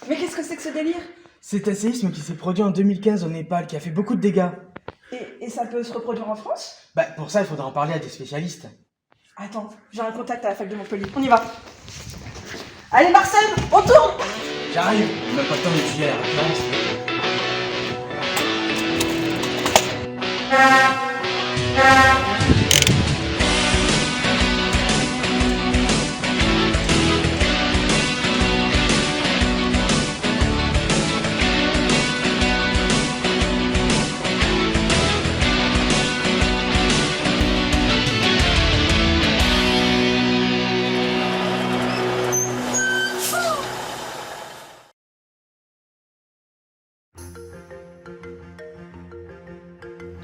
Mais qu'est-ce que c'est que ce délire? C'est un séisme qui s'est produit en 2015 au Népal, qui a fait beaucoup de dégâts. Et ça peut se reproduire en France? Pour ça, il faudra en parler à des spécialistes. Attends, j'ai un contact à la fac de Montpellier. On y va. Allez Marcel, on tourne! J'arrive, on n'a pas le temps d'étudier à la référence.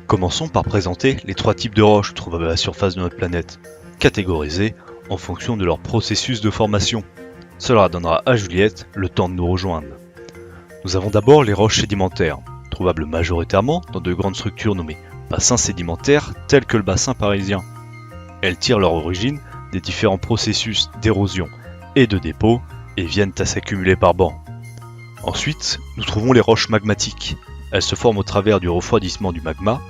Commençons par présenter les trois types de roches trouvables à la surface de notre planète, catégorisées en fonction de leur processus de formation. Cela donnera à Juliette le temps de nous rejoindre. Nous avons d'abord les roches sédimentaires, trouvables majoritairement dans de grandes structures nommées bassins sédimentaires tels que le bassin parisien. Elles tirent leur origine des différents processus d'érosion et de dépôt et viennent à s'accumuler par bancs. Ensuite, nous trouvons les roches magmatiques. Elles se forment au travers du refroidissement du magma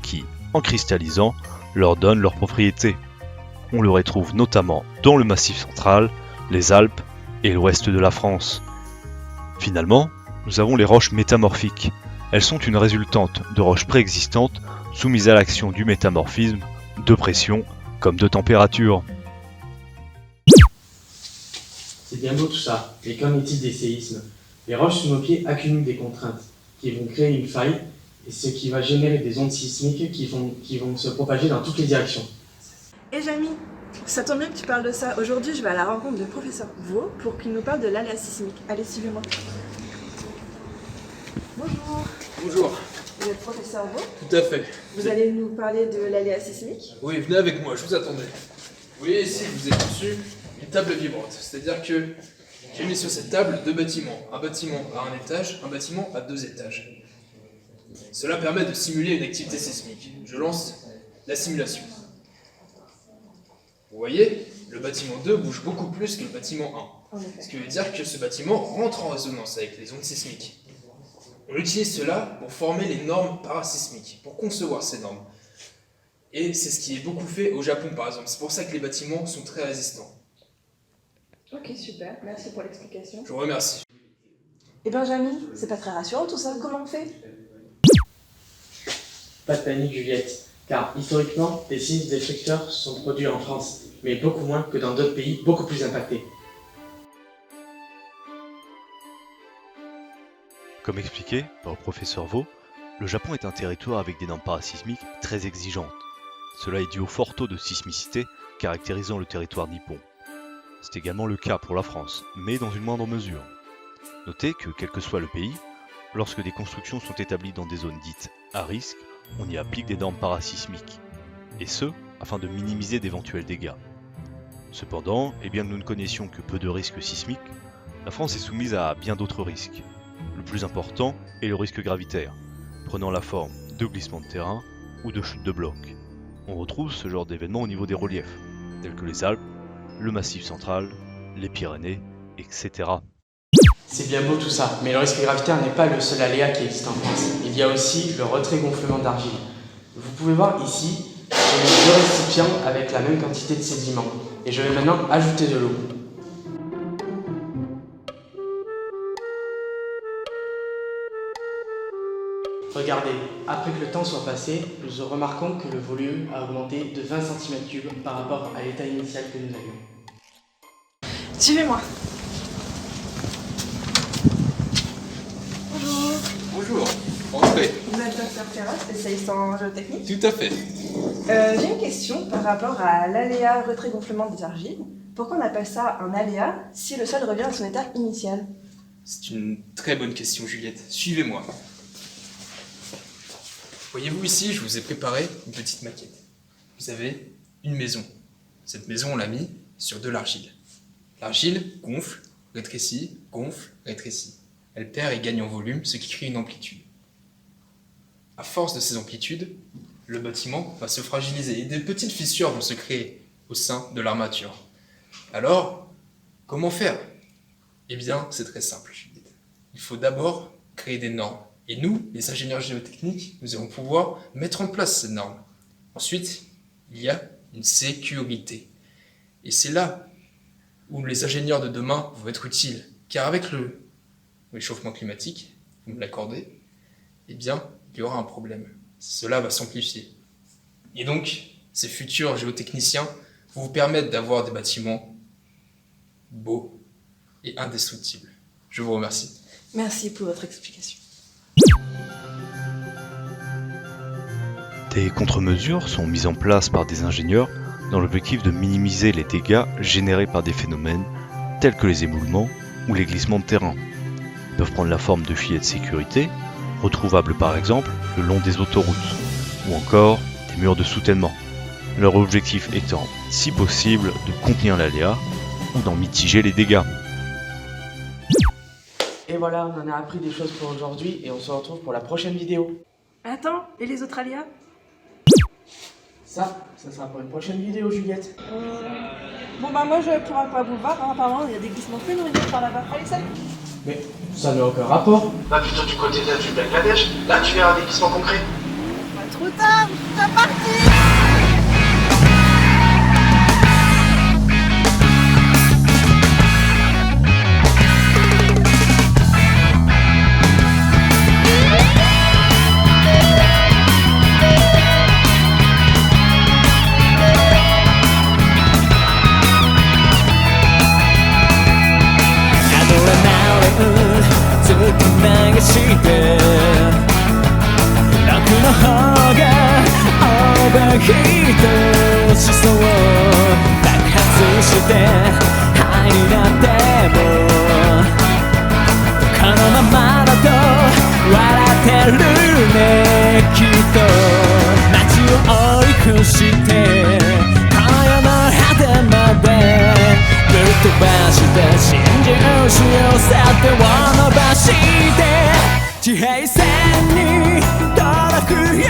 qui, en cristallisant, leur donne leurs propriétés. On le retrouve notamment dans le Massif central, les Alpes et l'ouest de la France. Finalement, nous avons les roches métamorphiques. Elles sont une résultante de roches préexistantes soumises à l'action du métamorphisme, de pression comme de température. C'est bien beau tout ça, mais qu'en est-il des séismes? Les roches sous nos pieds accumulent des contraintes qui vont créer une faille, et ce qui va générer des ondes sismiques qui vont se propager dans toutes les directions. Et Jamy, ça tombe bien que tu parles de ça. Aujourd'hui, je vais à la rencontre de professeur Vaux pour qu'il nous parle de l'aléa sismique. Allez, suivez-moi. Bonjour. Bonjour, Vous êtes professeur Vaux? tout à fait. Vous allez nous parler de l'aléa sismique? Oui, venez avec moi, je vous attendais. Vous voyez ici, je vous ai conçu une table vibrante. C'est-à-dire que j'ai mis sur cette table deux bâtiments. Un bâtiment à un étage, un bâtiment à deux étages. Cela permet de simuler une activité sismique. Je lance la simulation. Vous voyez, le bâtiment 2 bouge beaucoup plus que le bâtiment 1. En effet. Ce qui veut dire que ce bâtiment rentre en résonance avec les ondes sismiques. On utilise cela pour former les normes parasismiques, pour concevoir ces normes. Et c'est ce qui est beaucoup fait au Japon par exemple. C'est pour ça que les bâtiments sont très résistants. Ok, super. Merci pour l'explication. Je vous remercie. Et Benjamin, c'est pas très rassurant tout ça. Comment on fait? Pas de panique Juliette, car historiquement, des séismes destructeurs sont produits en France, mais beaucoup moins que dans d'autres pays beaucoup plus impactés. Comme expliqué par le professeur Vaux, le Japon est un territoire avec des normes parasismiques très exigeantes. Cela est dû au fort taux de sismicité caractérisant le territoire nippon. C'est également le cas pour la France, mais dans une moindre mesure. Notez que, quel que soit le pays, lorsque des constructions sont établies dans des zones dites à risque, on y applique des normes parasismiques, et ce, afin de minimiser d'éventuels dégâts. Cependant, et bien que nous ne connaissions que peu de risques sismiques, la France est soumise à bien d'autres risques. Le plus important est le risque gravitaire, prenant la forme de glissements de terrain ou de chutes de blocs. On retrouve ce genre d'événements au niveau des reliefs, tels que les Alpes, le Massif central, les Pyrénées, etc. C'est bien beau tout ça, mais le risque gravitaire n'est pas le seul aléa qui existe en France. Il y a aussi le retrait-gonflement d'argile. Vous pouvez voir ici, j'ai mis deux récipients avec la même quantité de sédiments. Et je vais maintenant ajouter de l'eau. Regardez, après que le temps soit passé, nous remarquons que le volume a augmenté de 20 cm3 par rapport à l'état initial que nous avions. Suivez-moi. Bonjour. Bonjour, entrez. Vous êtes docteur Ferrat, spécialiste en géotechnique. Tout à fait. J'ai une question par rapport à l'aléa retrait-gonflement des argiles. Pourquoi on appelle ça un aléa si le sol revient à son état initial? C'est une très bonne question Juliette. Suivez-moi. Voyez-vous ici, je vous ai préparé une petite maquette. Vous avez une maison. Cette maison, on l'a mis sur de l'argile. L'argile gonfle, rétrécit, gonfle, rétrécit. Elle perd et gagne en volume, ce qui crée une amplitude. À force de ces amplitudes, le bâtiment va se fragiliser et des petites fissures vont se créer au sein de l'armature. Alors, comment faire? Eh bien, c'est très simple, Juliette. Il faut d'abord créer des normes. Et nous, les ingénieurs géotechniques, nous allons pouvoir mettre en place ces normes. Ensuite, il y a une sécurité. Et c'est là où les ingénieurs de demain vont être utiles. Car avec le réchauffement climatique, vous me l'accordez, eh bien, il y aura un problème. Cela va s'amplifier. Et donc, ces futurs géotechniciens vont vous permettre d'avoir des bâtiments beaux et indestructibles. Je vous remercie. Merci pour votre explication. Des contre-mesures sont mises en place par des ingénieurs dans l'objectif de minimiser les dégâts générés par des phénomènes tels que les éboulements ou les glissements de terrain. Ils peuvent prendre la forme de filets de sécurité, retrouvables par exemple le long des autoroutes, ou encore des murs de soutènement. Leur objectif étant, si possible, de contenir l'aléa ou d'en mitiger les dégâts. Et voilà, on en a appris des choses pour aujourd'hui et on se retrouve pour la prochaine vidéo. Attends, et les autres aléas? Ça sera pour une prochaine vidéo, Juliette. Bon bah moi je pourrais pas vous voir, hein. Apparemment il y a des glissements phénoménaux par là-bas. Allez, salut! Mais ça n'a aucun rapport. Va plutôt du côté du Bangladesh, là tu verras des glissements concrets. Pas trop tard, c'est parti!ヒートしそう爆発して灰になってもこのままだと笑ってるねきっと街を追い越して今夜の果てまでぶっ飛ばして真珠し寄せてを伸ばして地平線に届くよ